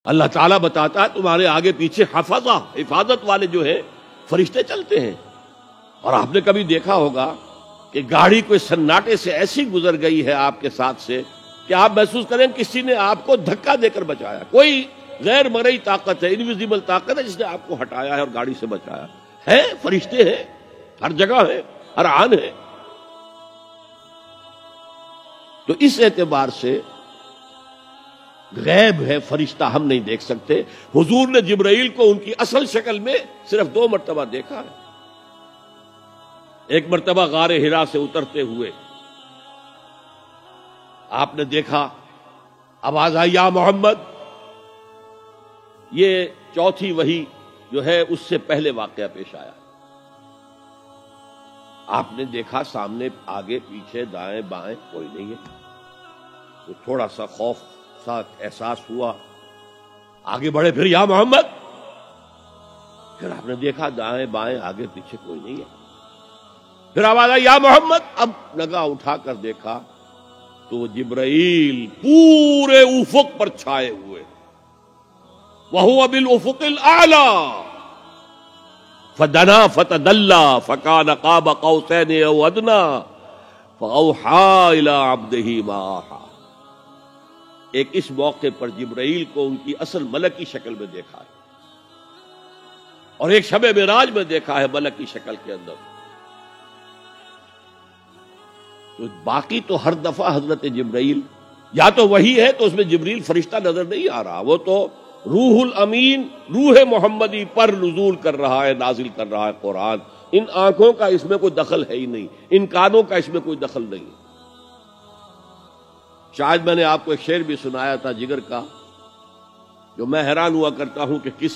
اللہ تعالیٰ بتاتا ہے تمہارے آگے پیچھے حفظہ، حفاظت والے جو ہے فرشتے چلتے ہیں. اور آپ نے کبھی دیکھا ہوگا کہ گاڑی کوئی سناٹے سے ایسی گزر گئی ہے آپ کے ساتھ سے کہ آپ محسوس کریں کسی نے آپ کو دھکا دے کر بچایا، کوئی غیر مرئی طاقت ہے، انویزیبل طاقت ہے جس نے آپ کو ہٹایا ہے اور گاڑی سے بچایا ہے. فرشتے ہیں ہر جگہ، ہے ہر آن ہے. تو اس اعتبار سے غیب ہے، فرشتہ ہم نہیں دیکھ سکتے. حضور نے جبرائیل کو ان کی اصل شکل میں صرف 2 مرتبہ دیکھا ہے. ایک مرتبہ غار حرا سے اترتے ہوئے آپ نے دیکھا، آواز آئی یا محمد. یہ چوتھی وحی جو ہے اس سے پہلے واقعہ پیش آیا. آپ نے دیکھا سامنے آگے پیچھے دائیں بائیں کوئی نہیں ہے. تو تھوڑا سا خوف سا احساس ہوا، آگے بڑھے، پھر یا محمد. پھر آپ نے دیکھا دائیں بائیں آگے پیچھے کوئی نہیں ہے. پھر آواز آئی یا محمد. اب نگاہ اٹھا کر دیکھا تو جبرائیل پورے افق پر چھائے ہوئے. وَهُوَ بِالْأُفُقِ الْأَعْلَى فَدَنَا فَتَدَلَّى فَكَانَ قَابَ قَوْسَيْنِ أَوْ أَدْنَىٰ فَأَوْحَىٰ إِلَىٰ عَبْدِهِ مَا أَوْحَىٰ. ایک اس موقع پر جبرائیل کو ان کی اصل ملکی شکل میں دیکھا ہے، اور ایک شب معراج میں دیکھا ہے ملکی شکل کے اندر. تو باقی تو ہر دفعہ حضرت جبرائیل یا تو وہی ہے تو اس میں جبریل فرشتہ نظر نہیں آ رہا، وہ تو روح الامین روح محمدی پر نزول کر رہا ہے، نازل کر رہا ہے قرآن. ان آنکھوں کا اس میں کوئی دخل ہے ہی نہیں، ان کانوں کا اس میں کوئی دخل نہیں. شاید میں نے آپ کو ایک شعر بھی سنایا تھا جگر کا، جو میں حیران ہوا کرتا ہوں کہ کس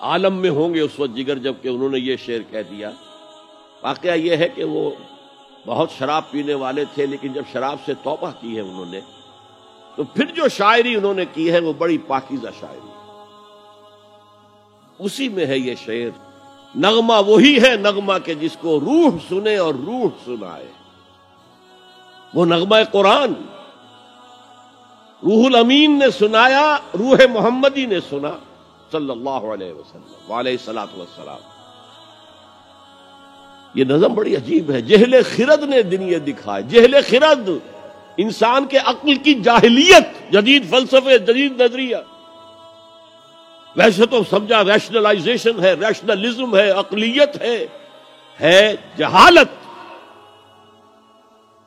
عالم میں ہوں گے اس وقت جگر جب کہ انہوں نے یہ شعر کہہ دیا. واقعہ یہ ہے کہ وہ بہت شراب پینے والے تھے، لیکن جب شراب سے توبہ کی ہے انہوں نے تو پھر جو شاعری انہوں نے کی ہے وہ بڑی پاکیزہ شاعری. اسی میں ہے یہ شعر، نغمہ وہی ہے نغمہ کہ جس کو روح سنے اور روح سنائے. وہ نغمہ قرآن روح الامین نے سنایا، روح محمدی نے سنا صلی اللہ علیہ وسلم وعلیہ الصلوۃ والسلام. یہ نظم بڑی عجیب ہے. جہل خرد نے دن یہ دکھائے. جہل خرد انسان کے عقل کی جاہلیت، جدید فلسفے، جدید نظریہ. ویسے تو سمجھا ریشنلائزیشن ہے، ریشنلزم ہے، عقلیت ہے جہالت.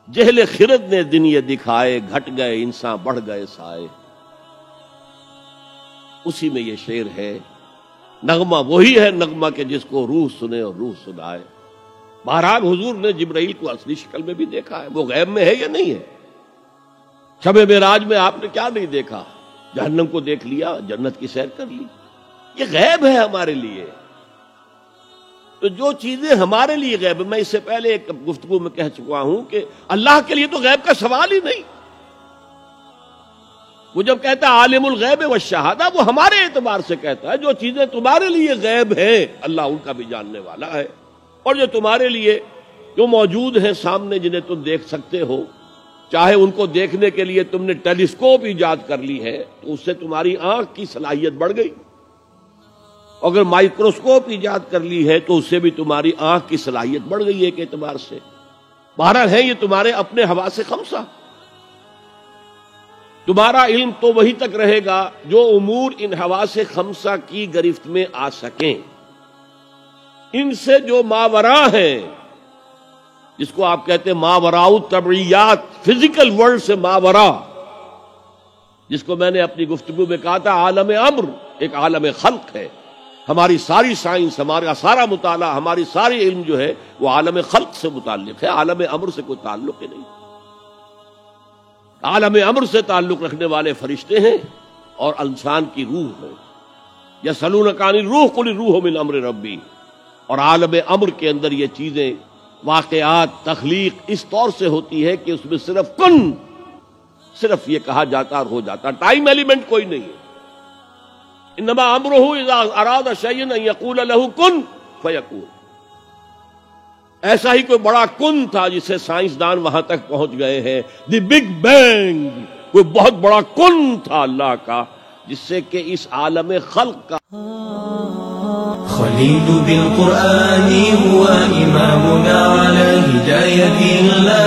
جہل خرد نے دن یہ دکھائے، گھٹ گئے انسان بڑھ گئے سائے. اسی میں یہ شعر ہے، نغمہ وہی ہے نغمہ کہ جس کو روح سنے اور روح سنائے. بہرحال حضور نے جبرائیل کو اصلی شکل میں بھی دیکھا ہے. وہ غیب میں ہے یا نہیں ہے؟ شب معراج میں آپ نے کیا نہیں دیکھا؟ جہنم کو دیکھ لیا، جنت کی سیر کر لی. یہ غیب ہے ہمارے لیے. تو جو چیزیں ہمارے لیے غیب، میں اس سے پہلے ایک گفتگو میں کہہ چکا ہوں کہ اللہ کے لیے تو غیب کا سوال ہی نہیں. وہ جب کہتا ہے عالم الغیب والشہادہ، وہ ہمارے اعتبار سے کہتا ہے جو چیزیں تمہارے لیے غیب ہیں اللہ ان کا بھی جاننے والا ہے، اور جو تمہارے لیے جو موجود ہیں سامنے جنہیں تم دیکھ سکتے ہو، چاہے ان کو دیکھنے کے لیے تم نے ٹیلیسکوپ ایجاد کر لی ہے تو اس سے تمہاری آنکھ کی صلاحیت بڑھ گئی. اگر مائکروسکوپ ایجاد کر لی ہے تو اس سے بھی تمہاری آنکھ کی صلاحیت بڑھ گئی ایک اعتبار سے. بہرحال ہے یہ تمہارے اپنے حواس خمسہ. تمہارا علم تو وہی تک رہے گا جو امور ان حواس خمسہ کی گرفت میں آ سکیں. ان سے جو ماورا ہیں، جس کو آپ کہتے ہیں ماوراء الطبعیات، فزیکل ورلڈ سے ماورا، جس کو میں نے اپنی گفتگو میں کہا تھا عالم امر ایک عالم خلق ہے. ہماری ساری سائنس، ہمارا سارا مطالعہ، ہماری ساری علم جو ہے وہ عالم خلق سے متعلق ہے، عالم امر سے کوئی تعلق ہی نہیں. عالم امر سے تعلق رکھنے والے فرشتے ہیں اور انسان کی روح ہے. یسألونک عن الروح قل الروح من امر ربی. اور عالم امر کے اندر یہ چیزیں، واقعات، تخلیق اس طور سے ہوتی ہے کہ اس میں صرف کن، صرف یہ کہا جاتا اور ہو جاتا، ٹائم ایلیمنٹ کوئی نہیں ہے. انما امرہ اذا اراد شیئا ان یقول له کن فیکون. ایسا ہی کوئی بڑا کن تھا جسے سائنسدان وہاں تک پہنچ گئے ہیں، دی بگ بینگ. کوئی بہت بڑا کن تھا اللہ کا جس سے کہ اس عالم خلق کا خليل بالقرآن هو إمامنا على هداية الله